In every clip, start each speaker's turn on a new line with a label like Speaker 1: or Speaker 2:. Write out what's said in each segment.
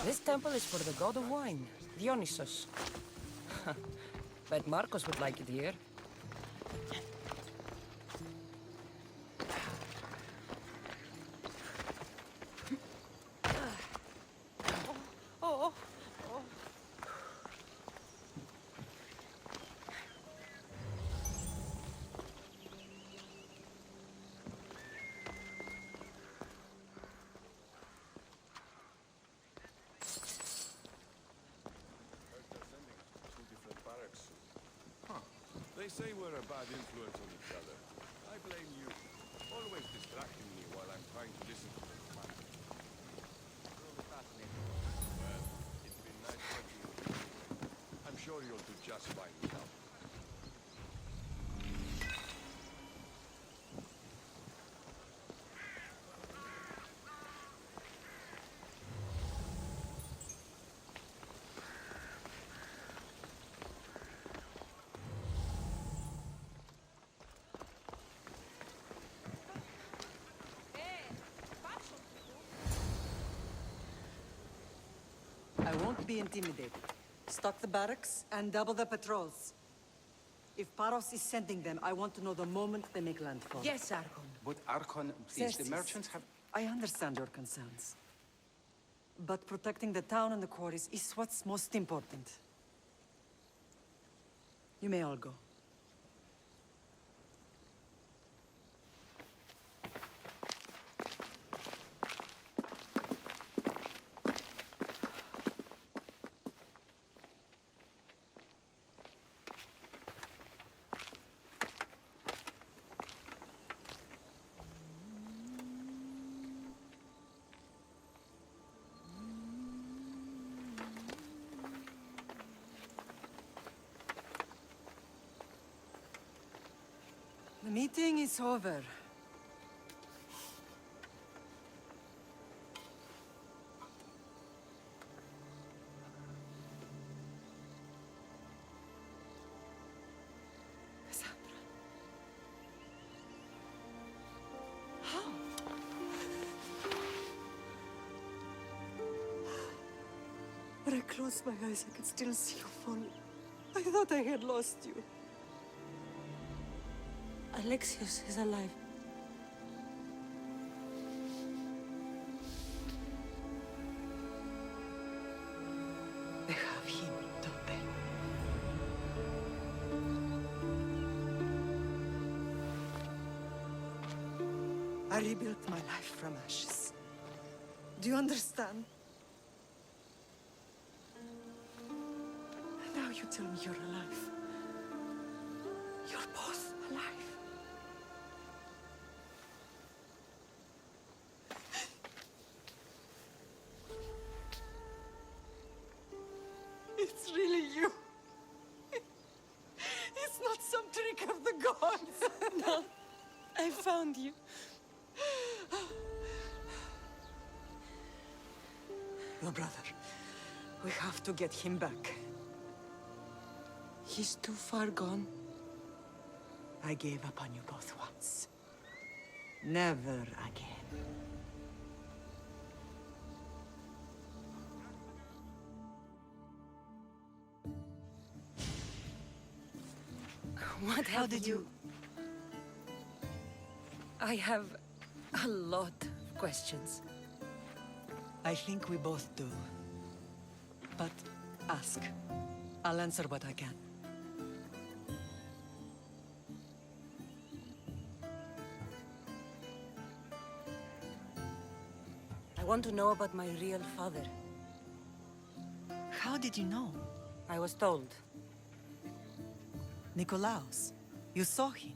Speaker 1: This temple is for the god of wine, Dionysus. Bet Marcos would like it here.
Speaker 2: They say we're a bad influence on each other. I blame you. Always distracting me while I'm trying to listen to them. Well, it's been nice working with you. I'm sure you'll do just fine without me.
Speaker 3: I won't be intimidated. Stock the barracks and double the patrols. If Paros is sending them, I want to know the moment they make landfall.
Speaker 1: Yes, Archon.
Speaker 4: But Archon, please, the
Speaker 3: Xerxes,
Speaker 4: merchants have...
Speaker 3: I understand your concerns. But protecting the town and the quarries is what's most important. You may all go. The meeting is over. Cassandra. How? When I closed my eyes, I could still see you falling. I thought I had lost you. Alexios is alive. They have him, don't they? I rebuilt my life from ashes. Do you understand? And now you tell me you're alive. You're both alive. It's really you. It's not some trick of the gods. No, I found you. Your brother. We have to get him back. He's too far gone. I gave up on you both once. Never again.
Speaker 1: How did you... I have a lot of questions.
Speaker 3: I think we both do. But ask. I'll answer what I can.
Speaker 1: I want to know about my real father.
Speaker 3: How did you know?
Speaker 1: I was told.
Speaker 3: Nikolaos. You saw him.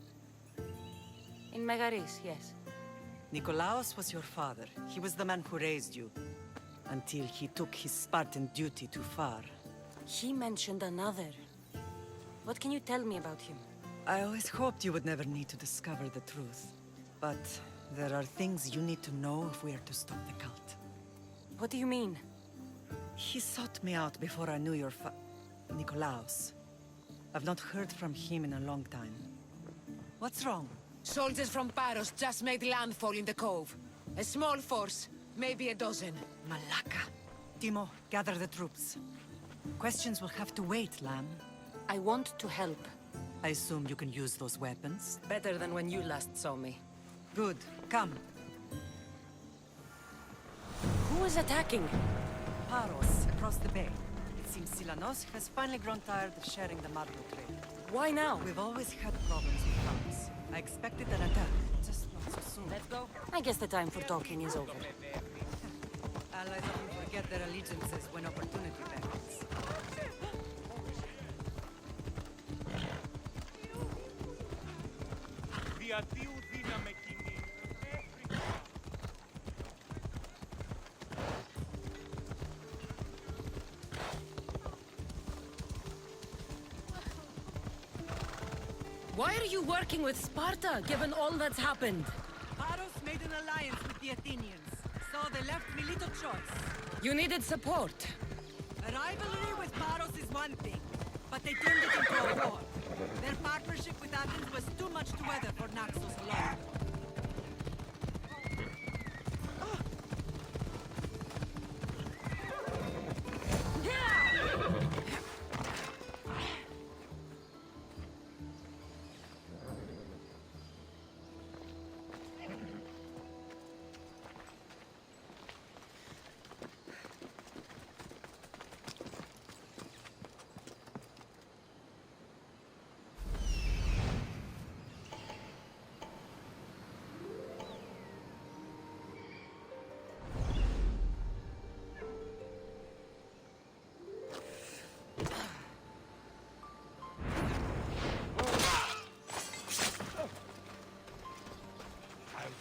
Speaker 1: In Megaris, yes.
Speaker 3: Nikolaos was your father. He was the man who raised you. Until he took his Spartan duty too far.
Speaker 1: He mentioned another. What can you tell me about him?
Speaker 3: I always hoped you would never need to discover the truth. But there are things you need to know if we are to stop the cult.
Speaker 1: What do you mean?
Speaker 3: He sought me out before I knew your Nikolaos. I've not heard from him in a long time. What's wrong?
Speaker 5: Soldiers from Paros just made landfall in the cove. A small force, maybe a dozen.
Speaker 3: Malaka. Timo, gather the troops. Questions will have to wait, Lamb.
Speaker 1: I want to help.
Speaker 3: I assume you can use those weapons?
Speaker 1: Better than when you last saw me.
Speaker 3: Good. Come.
Speaker 1: Who is attacking?
Speaker 3: Paros, across the bay. It seems Silanos has finally grown tired of sharing the Marco trade.
Speaker 1: Why now?
Speaker 3: We've always had problems with Paros. I expected an attack, just not so soon.
Speaker 1: Let's go. I guess the time for talking is over.
Speaker 3: Allies often forget their allegiances when opportunity beckons.
Speaker 1: Why are you working with Sparta, given all that's happened?
Speaker 3: Paros made an alliance with the Athenians, so they left me little choice.
Speaker 1: You needed support.
Speaker 3: A rivalry with Paros is one thing, but they turned it into a war. Their partnership with Athens was too much to weather for Naxos alone.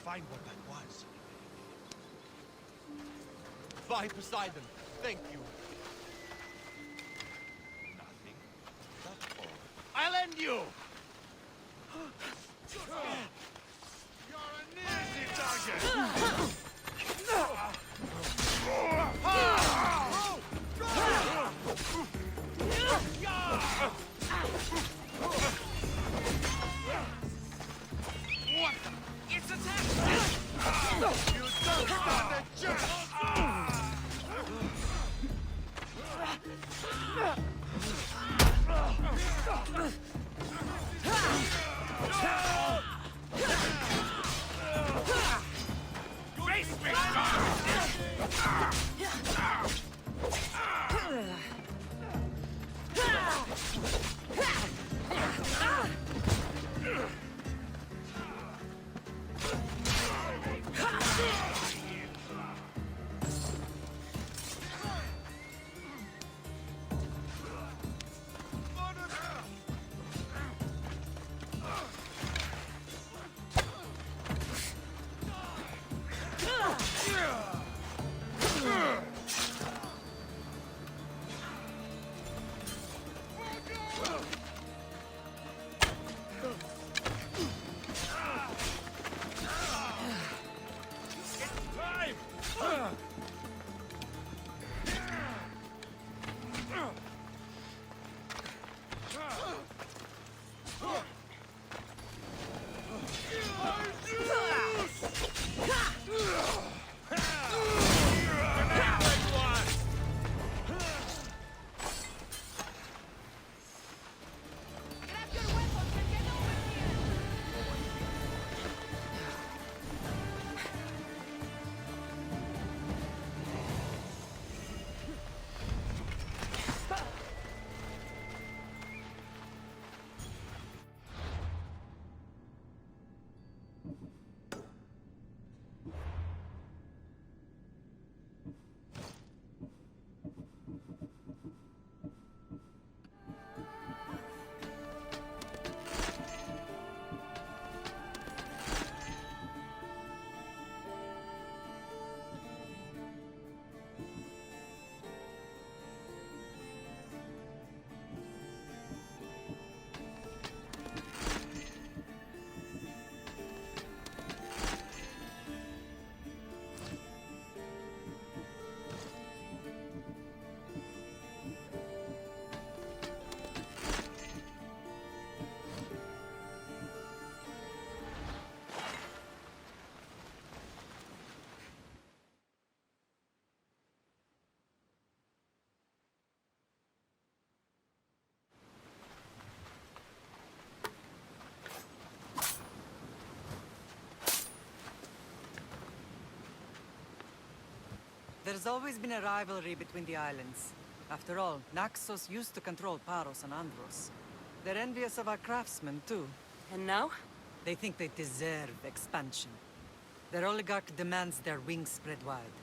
Speaker 4: Find what that was. Fly Poseidon, thank you. Nothing. That's all. I'll end you! You're an easy target! What? It's attack! You don't stand a chance! Face me!
Speaker 3: There's always been a rivalry between the islands. After all, Naxos used to control Paros and Andros. They're envious of our craftsmen, too.
Speaker 1: And now?
Speaker 3: They think they deserve expansion. Their oligarch demands their wings spread wide.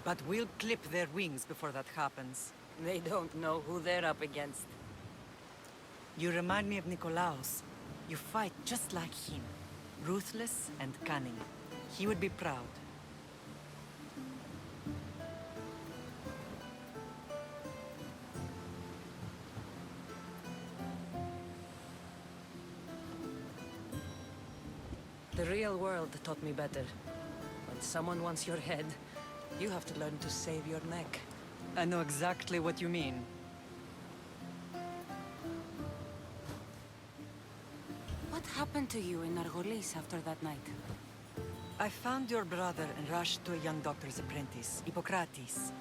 Speaker 3: But we'll clip their wings before that happens.
Speaker 1: They don't know who they're up against.
Speaker 3: You remind me of Nikolaos. You fight just like him. Ruthless and cunning. He would be proud.
Speaker 1: The real world taught me better. When someone wants your head, you have to learn to save your neck.
Speaker 3: I know exactly what you mean.
Speaker 6: What happened to you in Argolis after that night?
Speaker 3: I found your brother and rushed to a young doctor's apprentice, Hippocrates.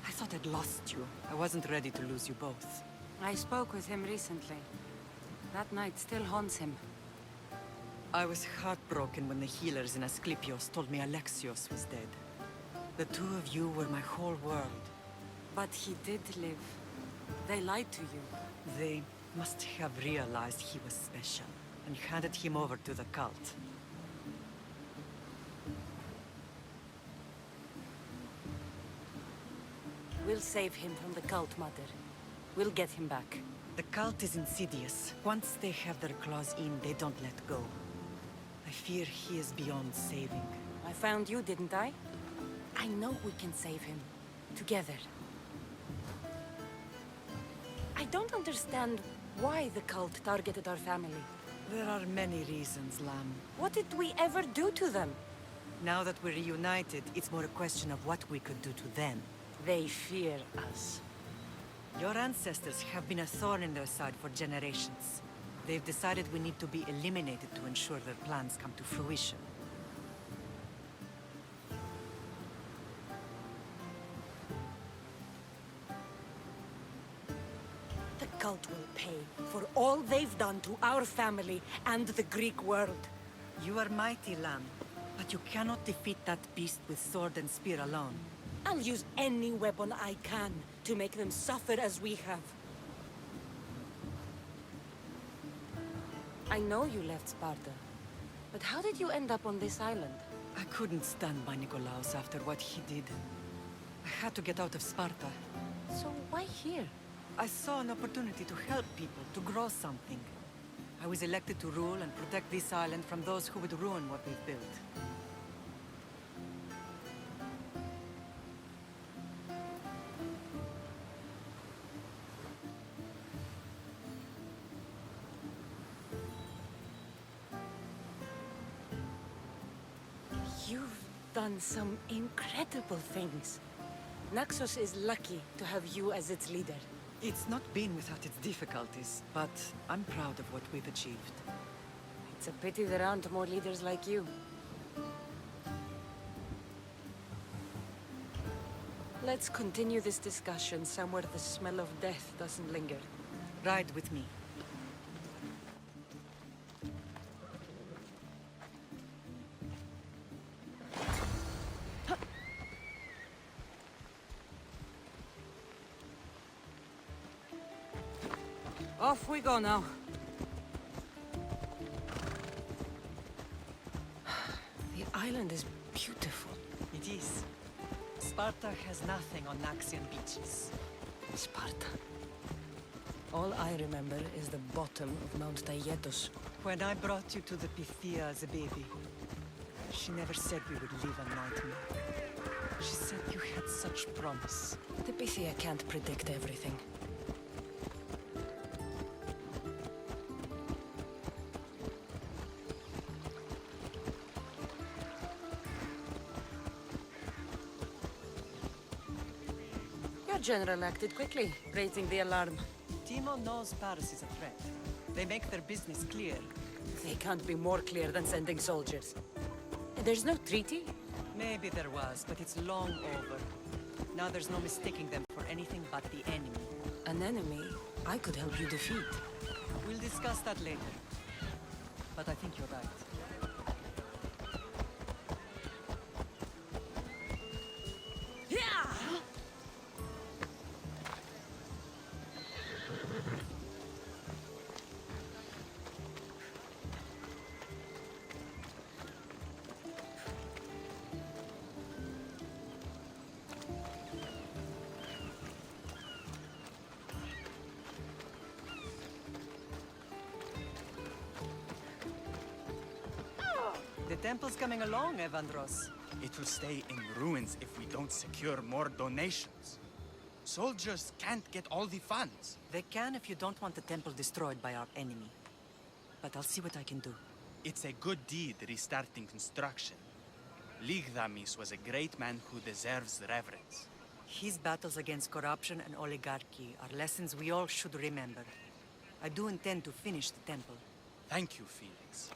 Speaker 3: I thought I'd lost you. I wasn't ready to lose you both.
Speaker 6: I spoke with him recently. That night still haunts him.
Speaker 3: I was heartbroken when the healers in Asclepios told me Alexios was dead. The two of you were my whole world.
Speaker 6: But he did live. They lied to you.
Speaker 3: They must have realized he was special and handed him over to the cult.
Speaker 6: We'll save him from the cult, Mother. We'll get him back.
Speaker 3: The cult is insidious. Once they have their claws in, they don't let go. I fear he is beyond saving.
Speaker 6: I found you, didn't I? I know we can save him. Together. I don't understand why the cult targeted our family.
Speaker 3: There are many reasons, Lamb.
Speaker 6: What did we ever do to them?
Speaker 3: Now that we're reunited, it's more a question of what we could do to them.
Speaker 6: They fear us.
Speaker 3: Your ancestors have been a thorn in their side for generations. They've decided we need to be eliminated to ensure their plans come to fruition.
Speaker 6: The cult will pay for all they've done to our family and the Greek world.
Speaker 3: You are mighty, Lamb, but you cannot defeat that beast with sword and spear alone.
Speaker 6: I'll use any weapon I can to make them suffer as we have. I know you left Sparta, but how did you end up on this island?
Speaker 3: I couldn't stand by Nikolaos after what he did. I had to get out of Sparta.
Speaker 6: So why here?
Speaker 3: I saw an opportunity to help people, to grow something. I was elected to rule and protect this island from those who would ruin what we've built.
Speaker 6: You've done some incredible things. Naxos is lucky to have you as its leader.
Speaker 3: It's not been without its difficulties, but I'm proud of what we've achieved.
Speaker 6: It's a pity there aren't more leaders like you. Let's continue this discussion somewhere the smell of death doesn't linger.
Speaker 3: Ride with me.
Speaker 6: Off we go now. The island is beautiful.
Speaker 3: It is. Sparta has nothing on Naxian beaches.
Speaker 1: Sparta. All I remember is the bottom of Mount Taygetos.
Speaker 3: When I brought you to the Pythia as a baby, she never said we would live a nightmare. She said you had such promise.
Speaker 1: The Pythia can't predict everything. Your general acted quickly, raising the alarm.
Speaker 3: Timo knows Paris is a threat. They make their business clear.
Speaker 1: They can't be more clear than sending soldiers. There's no treaty?
Speaker 3: Maybe there was, but it's long over. Now there's no mistaking them for anything but the enemy.
Speaker 1: An enemy I could help you defeat.
Speaker 3: We'll discuss that later. But I think you're right.
Speaker 1: Yeah!
Speaker 3: temple's coming along, Evandros.
Speaker 7: It will stay in ruins if we don't secure more donations. Soldiers can't get all the funds.
Speaker 3: They can if you don't want the temple destroyed by our enemy. But I'll see what I can do.
Speaker 7: It's a good deed restarting construction. Ligdamis was a great man who deserves reverence.
Speaker 3: His battles against corruption and oligarchy are lessons we all should remember. I do intend to finish the temple.
Speaker 7: Thank you, Felix.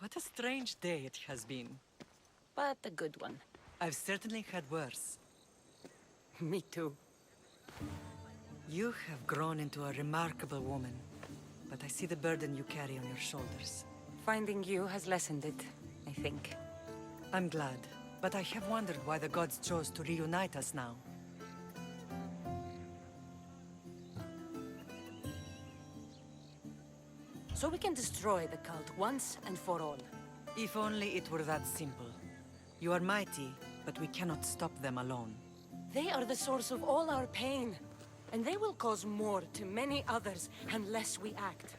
Speaker 3: What a strange day it has been.
Speaker 6: But a good one.
Speaker 3: I've certainly had worse.
Speaker 6: Me too.
Speaker 3: You have grown into a remarkable woman, but I see the burden you carry on your shoulders.
Speaker 6: Finding you has lessened it, I think.
Speaker 3: I'm glad, but I have wondered why the gods chose to reunite us now.
Speaker 6: So we can destroy the cult once and for all.
Speaker 3: If only it were that simple. You are mighty, but we cannot stop them alone.
Speaker 6: They are the source of all our pain. And they will cause more to many others unless we act.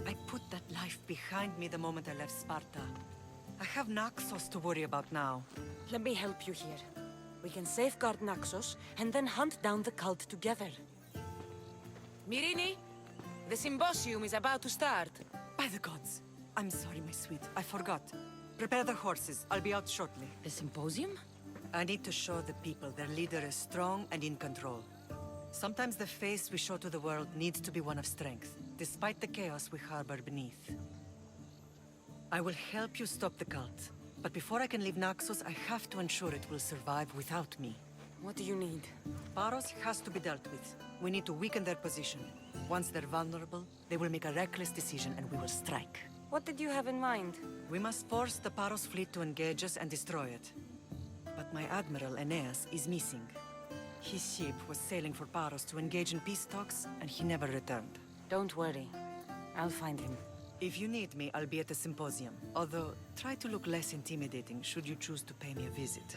Speaker 3: I put that life behind me the moment I left Sparta. I have Naxos to worry about now.
Speaker 6: Let me help you here. We can safeguard Naxos and then hunt down the cult together. Mirini, the symposium is about to start.
Speaker 3: By the gods! I'm sorry, my sweet. I forgot. Prepare the horses. I'll be out shortly.
Speaker 6: The symposium?
Speaker 3: I need to show the people their leader is strong and in control. Sometimes the face we show to the world needs to be one of strength, despite the chaos we harbor beneath. I will help you stop the cult, but before I can leave Naxos, I have to ensure it will survive without me.
Speaker 6: What do you need?
Speaker 3: Paros has to be dealt with. We need to weaken their position. Once they're vulnerable, they will make a reckless decision and we will strike.
Speaker 6: What did you have in mind?
Speaker 3: We must force the Paros fleet to engage us and destroy it. But my admiral, Aeneas, is missing. His ship was sailing for Paros to engage in peace talks, and he never returned.
Speaker 6: Don't worry. I'll find him.
Speaker 3: If you need me, I'll be at the symposium. Although, try to look less intimidating should you choose to pay me a visit.